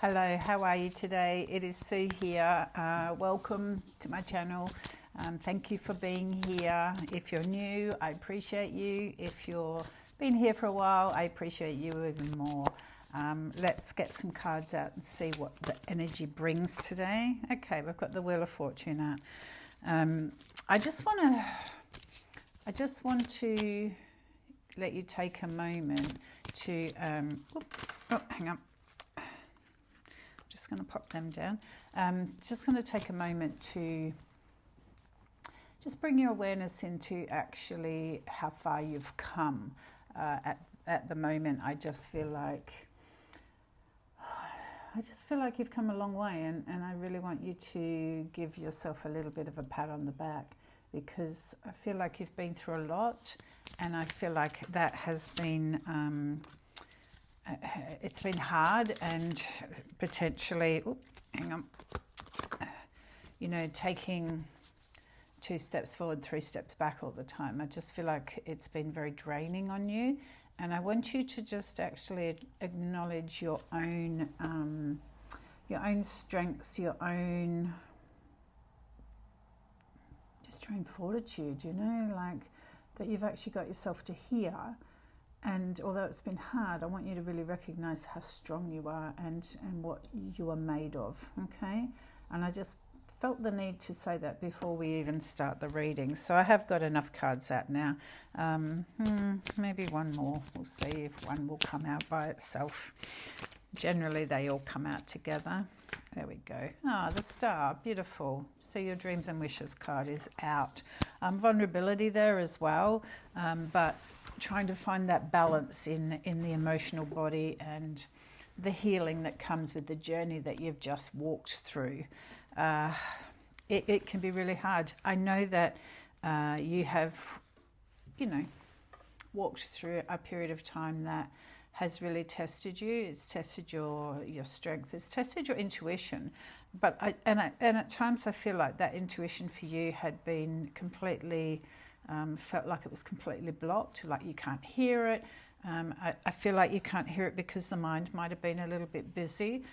Hello, how are you today? It is Sue here. Welcome to my channel. Thank you for being here. If you're new, I appreciate you. If you've been here for a while, I appreciate you even more. Let's get some cards out and see what the energy brings today. Okay, we've got the Wheel of Fortune out. I just want to let you take a moment to hang on. Just going to pop them down. Just going to take a moment to just bring your awareness into actually how far you've come. At the moment, I just feel like you've come a long way, and I really want you to give yourself a little bit of a pat on the back, because I feel like you've been through a lot, and I feel like that has been it's been hard, and potentially taking 2 steps forward, 3 steps back all the time. I just feel like it's been very draining on you, and I want you to just actually acknowledge your own strengths, your own fortitude, like that you've actually got yourself to here. And although it's been hard, I want you to really recognize how strong you are and what you are made of, okay? And I just felt the need to say that before we even start the reading. So I have got enough cards out now. Maybe one more. We'll see if one will come out by itself. Generally, they all come out together. There we go. The Star, beautiful. So your Dreams and Wishes card is out. Vulnerability there as well, but trying to find that balance in the emotional body and the healing that comes with the journey that you've just walked through. It can be really hard. I know that you have, walked through a period of time that has really tested you. It's tested your strength. It's tested your intuition. But at times I feel like that intuition for you had been completely felt like it was completely blocked, like you can't hear it. I feel like you can't hear it because the mind might have been a little bit busy.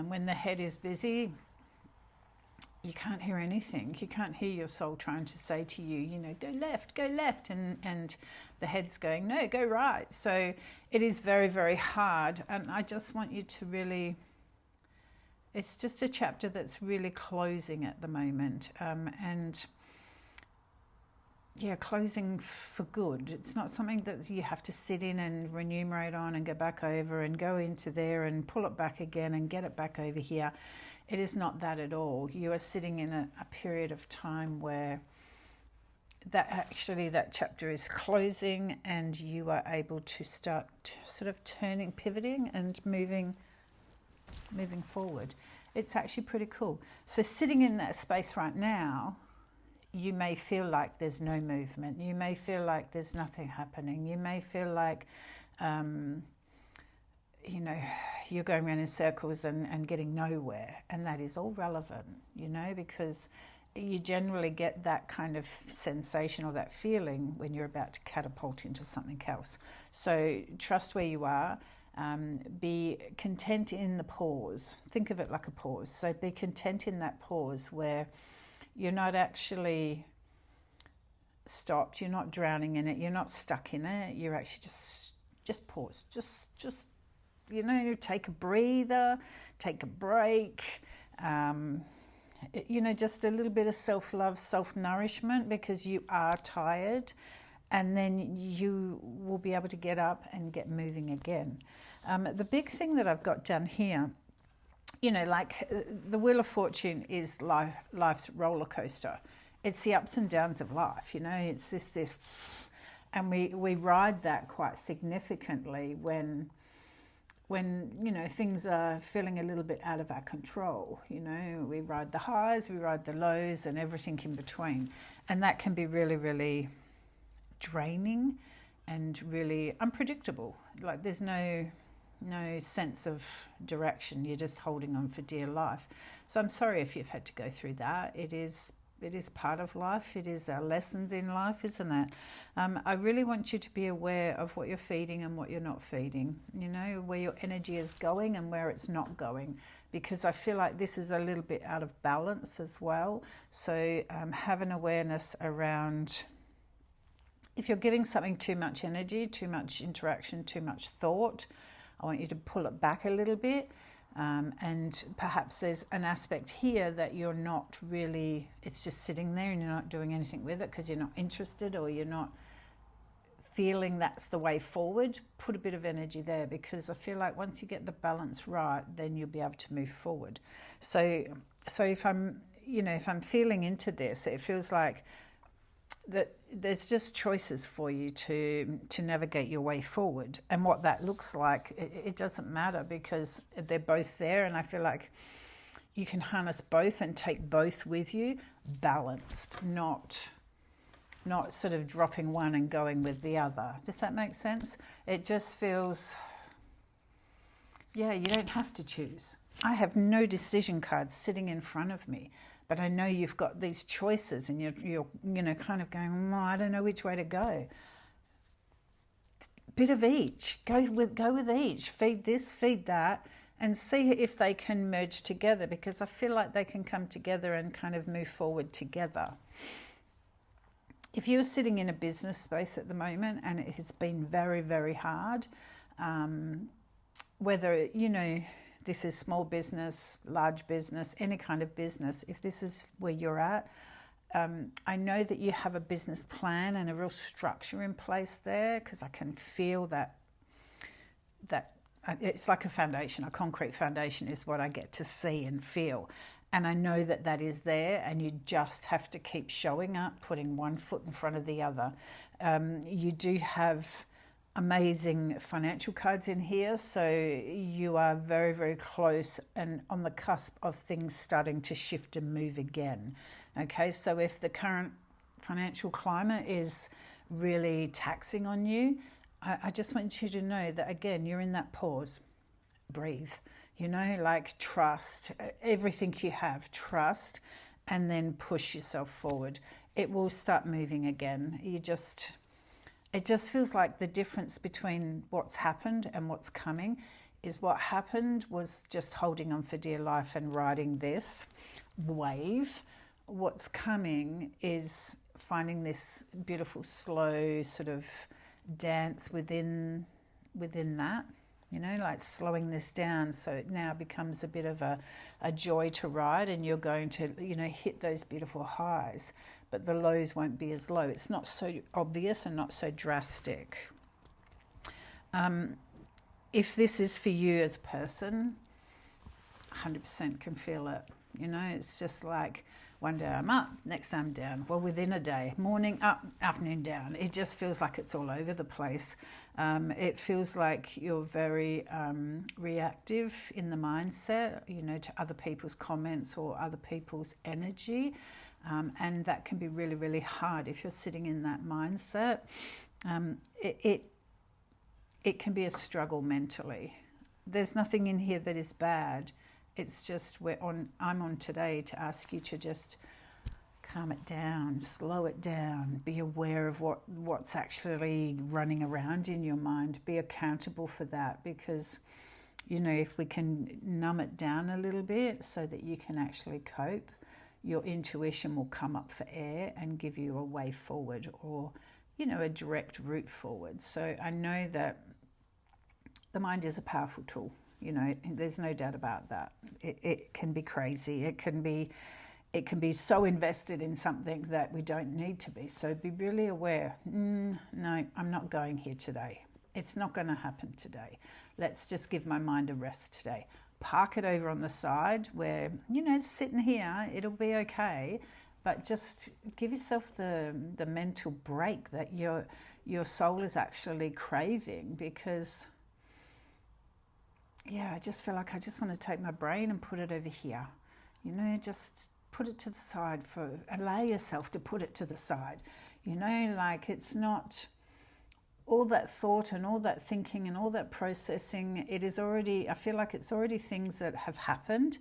When the head is busy, you can't hear anything. You can't hear your soul trying to say to you, go left, and the head's going, no, go right. So it is very, very hard. And I just want you to really, it's just a chapter that's really closing at the moment. Closing for good. It's not something that you have to sit in and remunerate on and go back over and go into there and pull it back again and get it back over here. It is not that at all. You are sitting in a period of time where that chapter is closing, and you are able to start sort of pivoting and moving forward. It's actually pretty cool. So sitting in that space right now, you may feel like there's no movement. You may feel like there's nothing happening. You may feel like, you're going around in circles and getting nowhere. And that is all relevant, because you generally get that kind of sensation or that feeling when you're about to catapult into something else. So trust where you are. Be content in the pause. Think of it like a pause. So be content in that pause where you're not actually stopped, you're not drowning in it, you're not stuck in it, you're actually just pause, just take a breather, take a break, just a little bit of self-love, self-nourishment, because you are tired, and then you will be able to get up and get moving again. The big thing that I've got done here, the Wheel of Fortune is life's roller coaster. It's the ups and downs of life, it's this, and we ride that quite significantly when things are feeling a little bit out of our control. We ride the highs, we ride the lows, and everything in between, and that can be really, really draining and really unpredictable. Like there's no sense of direction. You're just holding on for dear life. So I'm sorry if you've had to go through that. It is It is part of life. It is our lessons in life, isn't it? I really want you to be aware of what you're feeding and what you're not feeding, you know, where your energy is going and where it's not going, because I feel like this is a little bit out of balance as well. So have an awareness around if you're giving something too much energy, too much interaction, too much thought. I want you to pull it back a little bit. And perhaps there's an aspect here that you're not really, it's just sitting there and you're not doing anything with it because you're not interested or you're not feeling that's the way forward. Put a bit of energy there, because I feel like once you get the balance right, then you'll be able to move forward. So if I'm feeling into this, it feels like that there's just choices for you to navigate your way forward, and what that looks like, it doesn't matter, because they're both there, and I feel like you can harness both and take both with you, balanced, not sort of dropping one and going with the other. Does that make sense? It just feels, yeah, you don't have to choose. I have no decision cards sitting in front of me, but I know you've got these choices, and you're kind of going, I don't know which way to go. Bit of each. Go with each. Feed this, feed that, and see if they can merge together, because I feel like they can come together and kind of move forward together. If you're sitting in a business space at the moment and it has been very, very hard, whether, this is small business, large business, any kind of business, if this is where you're at, I know that you have a business plan and a real structure in place there, because I can feel that it's like a foundation, a concrete foundation is what I get to see and feel. And I know that that is there, and you just have to keep showing up, putting one foot in front of the other. You do have amazing financial cards in here, so you are very, very close and on the cusp of things starting to shift and move again. Okay, so if the current financial climate is really taxing on you, I just want you to know that, again, you're in that pause. Breathe, like trust everything you have, trust, and then push yourself forward. It will start moving again. It just feels like the difference between what's happened and what's coming is what happened was just holding on for dear life and riding this wave. What's coming is finding this beautiful, slow sort of dance within that, like slowing this down, so it now becomes a bit of a joy to ride, and you're going to, hit those beautiful highs, but the lows won't be as low. It's not so obvious and not so drastic. If this is for you as a person, 100% can feel it. It's just like one day I'm up, next day I'm down. Well, within a day, morning up, afternoon down. It just feels like it's all over the place. It feels like you're very reactive in the mindset, to other people's comments or other people's energy. And that can be really, really hard if you're sitting in that mindset. It can be a struggle mentally. There's nothing in here that is bad. It's just I'm on today to ask you to just calm it down, slow it down, be aware of what's actually running around in your mind, be accountable for that, because, if we can numb it down a little bit so that you can actually cope, your intuition will come up for air and give you a way forward, or, a direct route forward. So I know that the mind is a powerful tool. There's no doubt about that. It can be crazy. It can be so invested in something that we don't need to be. So be really aware. No, I'm not going here today. It's not going to happen today. Let's just give my mind a rest today. Park it over on the side where, sitting here, it'll be okay. But just give yourself the mental break that your soul is actually craving, because I just feel like I just want to take my brain and put it over here. Just put it to the side, allow yourself to put it to the side. Like it's not all that thought and all that thinking and all that processing. It is already, I feel like it's already things that have happened,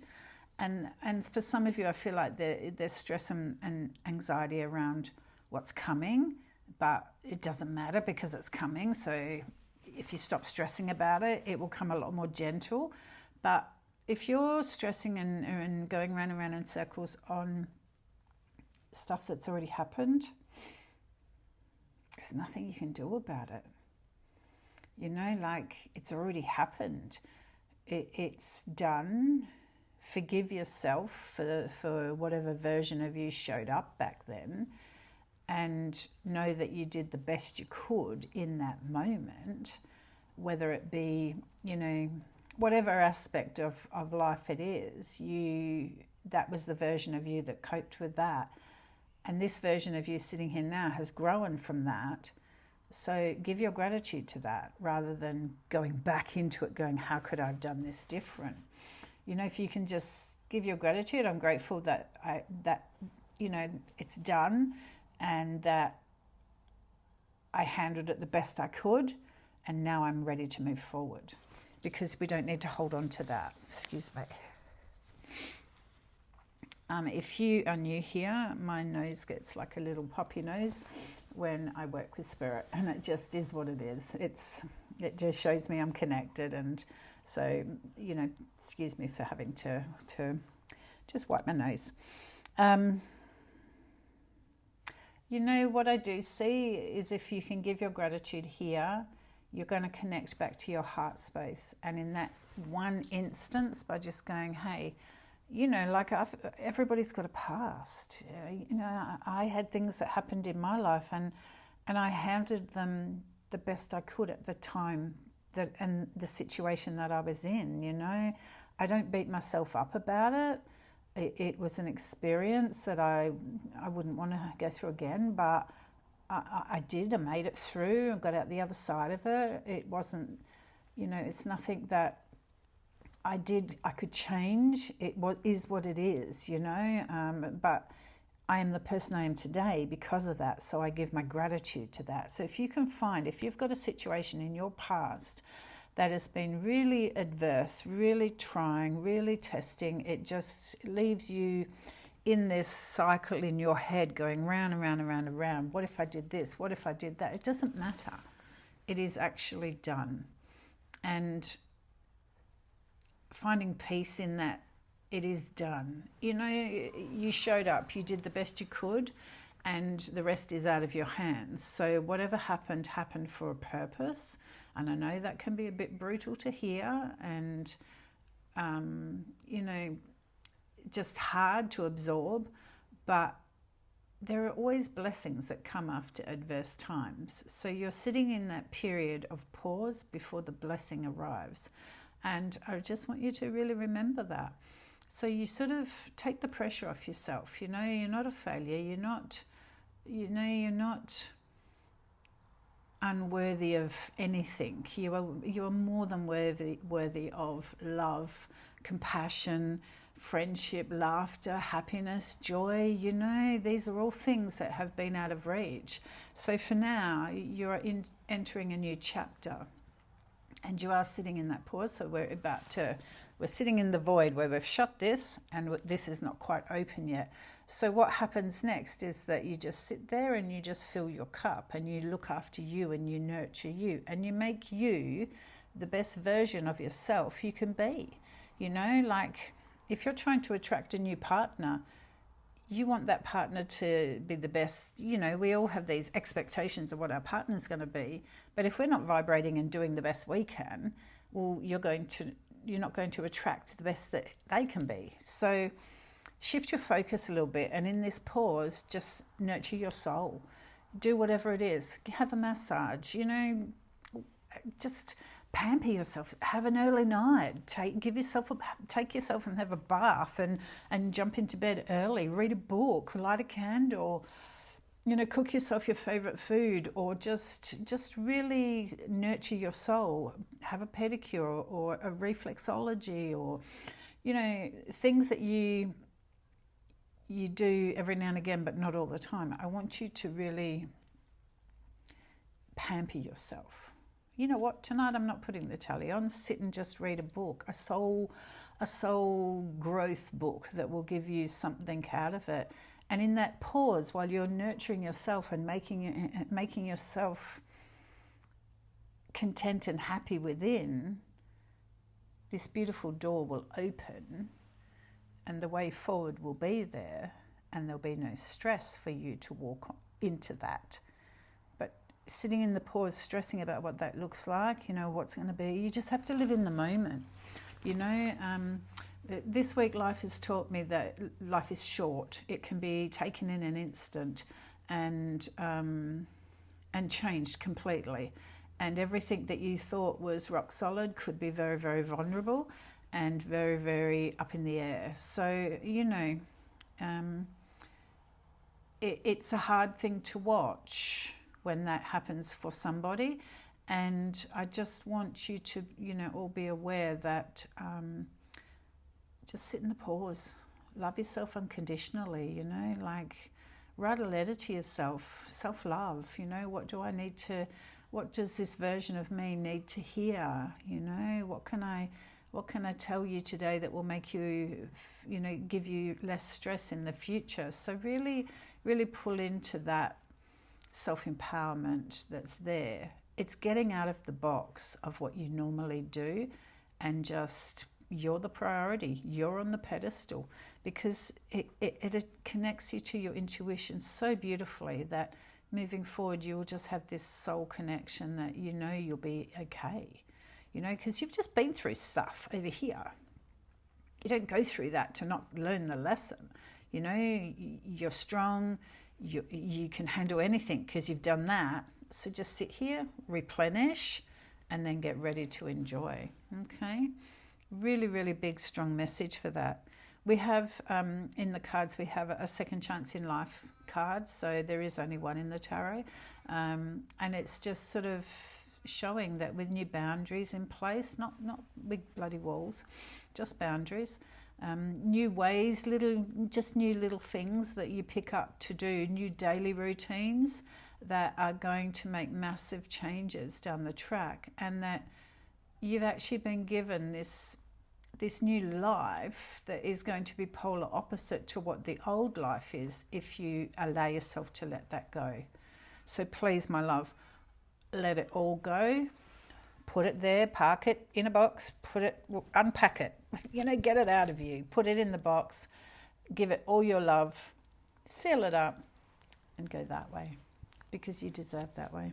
And for some of you, I feel like there's stress and anxiety around what's coming, but it doesn't matter because it's coming. So if you stop stressing about it, it will come a lot more gentle. But if you're stressing and going round and round in circles on stuff that's already happened, there's nothing you can do about it. You know, like, it's already happened. It's done. Forgive yourself for whatever version of you showed up back then, and know that you did the best you could in that moment, whether it be, you know, whatever aspect of life it is, that was the version of you that coped with that. And this version of you sitting here now has grown from that. So give your gratitude to that rather than going back into it going, how could I have done this different? You know, if you can just give your gratitude, I'm grateful that you know, it's done and that I handled it the best I could, and now I'm ready to move forward, because we don't need to hold on to that. Excuse me. If you are new here, my nose gets like a little poppy nose when I work with spirit, and it just is what it is. It just shows me I'm connected, and so, you know, excuse me for having to just wipe my nose. You know, what I do see is if you can give your gratitude here, you're going to connect back to your heart space. And in that one instance, by just going, hey, you know, like everybody's got a past. You know, I had things that happened in my life, and I handled them the best I could at the time and the situation that I was in. You know, I don't beat myself up about it. It was an experience that I wouldn't want to go through again, but I did. I made it through. I got out the other side of it. It wasn't, you know, it's nothing that I could change. It is what it is, you know, but I am the person I am today because of that. So I give my gratitude to that. So if you can find, if you've got a situation in your past that has been really adverse, really trying, really testing, it just leaves you in this cycle in your head going round and round and round and round. What if I did this? What if I did that? It doesn't matter. It is actually done. And finding peace in that it is done. You know, you showed up, you did the best you could, and the rest is out of your hands. So whatever happened for a purpose. And I know that can be a bit brutal to hear and, you know, just hard to absorb, but there are always blessings that come after adverse times. So you're sitting in that period of pause before the blessing arrives. And I just want you to really remember that. So you sort of take the pressure off yourself. You know, you're not a failure. You're not unworthy of anything. You are more than worthy of love, compassion, friendship, laughter, happiness, joy. You know, these are all things that have been out of reach. So for now, you're entering a new chapter, and you are sitting in that pause. So we're sitting in the void where we've shut this, and this is not quite open yet. So what happens next is that you just sit there and you just fill your cup, and you look after you, and you nurture you, and you make you the best version of yourself you can be. You know, like if you're trying to attract a new partner, you want that partner to be the best. You know, we all have these expectations of what our partner's going to be, but if we're not vibrating and doing the best we can, well, you're not going to attract the best that they can be. So shift your focus a little bit, and in this pause, just nurture your soul. Do whatever it is. Have a massage, you know, just pamper yourself. Have an early night. Take yourself and have a bath and jump into bed early. Read a book, light a candle, you know, cook yourself your favorite food, or just really nurture your soul. Have a pedicure or a reflexology, or, you know, things that you do every now and again, but not all the time. I want you to really pamper yourself. you know what, tonight I'm not putting the telly on, sit and just read a book, a soul growth book that will give you something out of it. And in that pause, while you're nurturing yourself and making yourself content and happy within, this beautiful door will open and the way forward will be there, and there'll be no stress for you to walk into that. But sitting in the pause, stressing about what that looks like, you know, what's going to be, you just have to live in the moment. You know, this week life has taught me that life is short. It can be taken in an instant and changed completely. And everything that you thought was rock solid could be very, very vulnerable and very, very up in the air. So, you know, it's a hard thing to watch when that happens for somebody. And I just want you to, you know, all be aware that just sit in the pause, love yourself unconditionally, you know, like write a letter to yourself, self-love, you know, what does this version of me need to hear, you know, what can I tell you today that will make you, you know, give you less stress in the future. So really, really pull into that self-empowerment that's there. It's getting out of the box of what you normally do and just, you're the priority, you're on the pedestal, because it connects you to your intuition so beautifully that moving forward you'll just have this soul connection that you know you'll be okay, you know, because you've just been through stuff over here. You don't go through that to not learn the lesson, you know, you're strong, you can handle anything because you've done that. So just sit here, replenish, and then get ready to enjoy. Okay? Really, really big, strong message for that. We have, in the cards, we have a second chance in life card. So there is only one in the tarot. And it's just sort of showing that with new boundaries in place, not big bloody walls, just boundaries. New ways, new little things that you pick up to do, new daily routines that are going to make massive changes down the track, and that you've actually been given this new life that is going to be polar opposite to what the old life is if you allow yourself to let that go. So please, my love, let it all go. Put it there, park it in a box, unpack it, you know, get it out of you, put it in the box, give it all your love, seal it up, and go that way, because you deserve that way.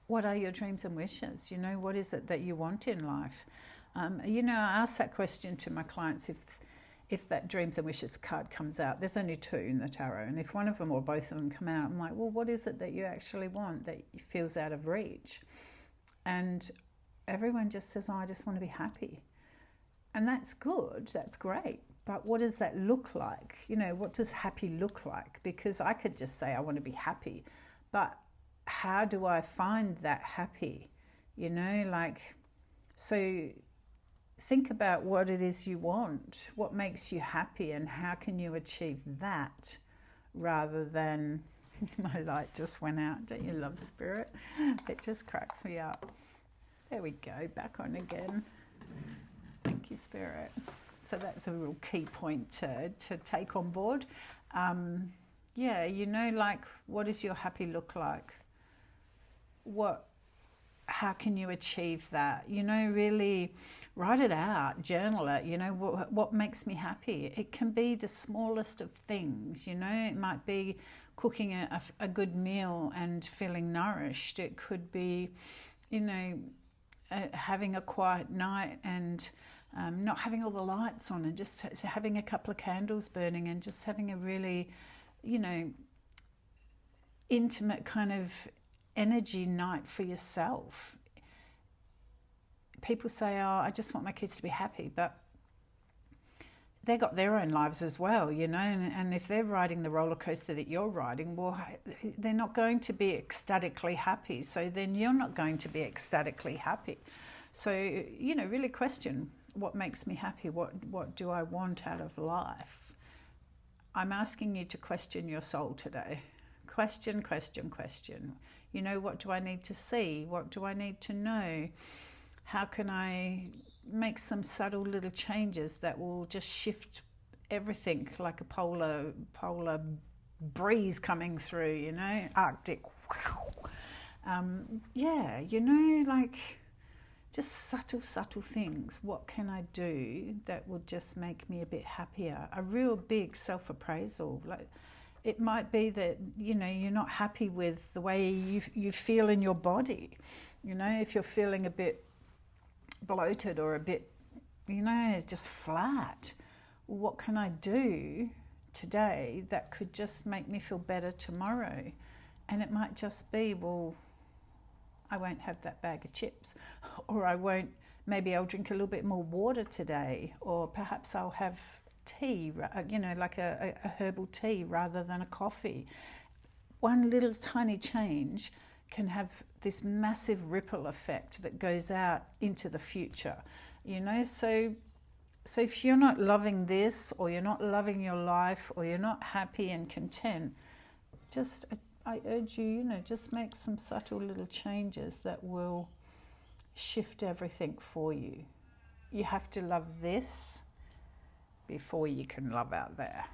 What are your dreams and wishes? You know, what is it that you want in life? You know, I ask that question to my clients if that dreams and wishes card comes out. There's only two in the tarot, and if one of them or both of them come out, I'm like, well, what is it that you actually want that feels out of reach? And everyone just says, oh, I just want to be happy. And that's good, that's great. But what does that look like? You know, what does happy look like? Because I could just say I want to be happy, but how do I find that happy? You know, like, so think about what it is you want, what makes you happy, and how can you achieve that rather than, my light just went out. Don't you love Spirit? It just cracks me up. There we go, back on again. Thank you, Spirit. So that's a real key point to take on board. Yeah, you know, like, what does your happy look like? How can you achieve that? You know, really write it out, journal it. You know, what makes me happy? It can be the smallest of things, you know. It might be cooking a good meal and feeling nourished. It could be, you know, having a quiet night and not having all the lights on and just having a couple of candles burning and just having a really, you know, intimate kind of energy night for yourself. People say, oh, I just want my kids to be happy, but they got their own lives as well, you know, and if they're riding the roller coaster that you're riding, well, they're not going to be ecstatically happy, so then you're not going to be ecstatically happy. So, you know, really question, what makes me happy? What do I want out of life? I'm asking you to question your soul today. Question, question, question. You know, what do I need to see? What do I need to know? How can I make some subtle little changes that will just shift everything, like a polar breeze coming through, you know, Arctic. Yeah, you know, like just subtle things. What can I do that would just make me a bit happier? A real big self-appraisal. Like, it might be that, you know, you're not happy with the way you feel in your body. You know, if you're feeling a bit bloated or a bit, you know, just flat, what can I do today that could just make me feel better tomorrow? And it might just be, well, I won't have that bag of chips, or maybe I'll drink a little bit more water today, or perhaps I'll have tea, you know, like a herbal tea rather than a coffee. One little tiny change can have this massive ripple effect that goes out into the future, you know. So if you're not loving this, or you're not loving your life, or you're not happy and content, I urge you, you know, just make some subtle little changes that will shift everything for you. You have to love this before you can love out there.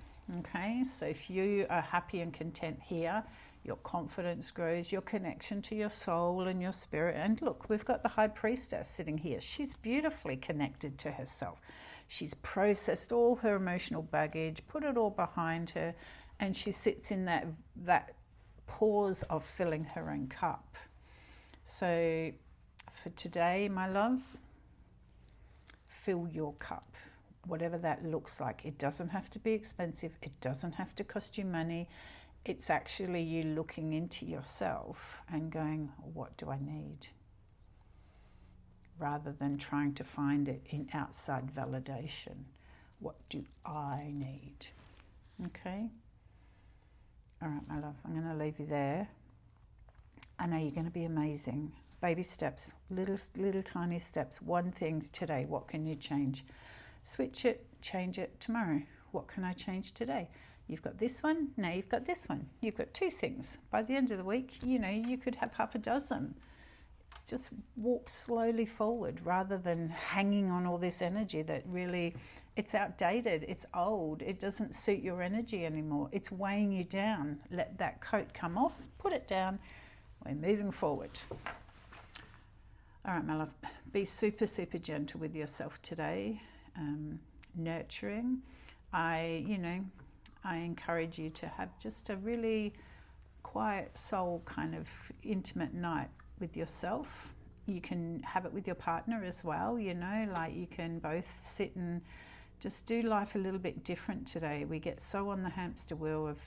Okay, so if you are happy and content here, your confidence grows, your connection to your soul and your spirit. And look, we've got the High Priestess sitting here. She's beautifully connected to herself. She's processed all her emotional baggage, put it all behind her, and she sits in that pause of filling her own cup. So for today, my love, fill your cup, whatever that looks like. It doesn't have to be expensive. It doesn't have to cost you money. It's actually you looking into yourself and going, what do I need? Rather than trying to find it in outside validation. What do I need? Okay? All right, my love, I'm going to leave you there. I know you're going to be amazing. Baby steps, little tiny steps. One thing today, what can you change? Switch it, change it tomorrow. What can I change today? You've got this one, now you've got this one. You've got two things. By the end of the week, you know, you could have half a dozen. Just walk slowly forward rather than hanging on all this energy that really, it's outdated, it's old, it doesn't suit your energy anymore. It's weighing you down. Let that coat come off, put it down. We're moving forward. All right, my love, be super gentle with yourself today. Nurturing. I encourage you to have just a really quiet soul kind of intimate night with yourself. You can have it with your partner as well, you know, like you can both sit and just do life a little bit different today. We get so on the hamster wheel of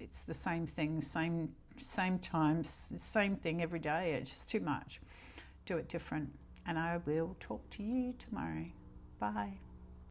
it's the same thing, same times, same thing every day. It's just too much. Do it different. And I will talk to you tomorrow. Bye.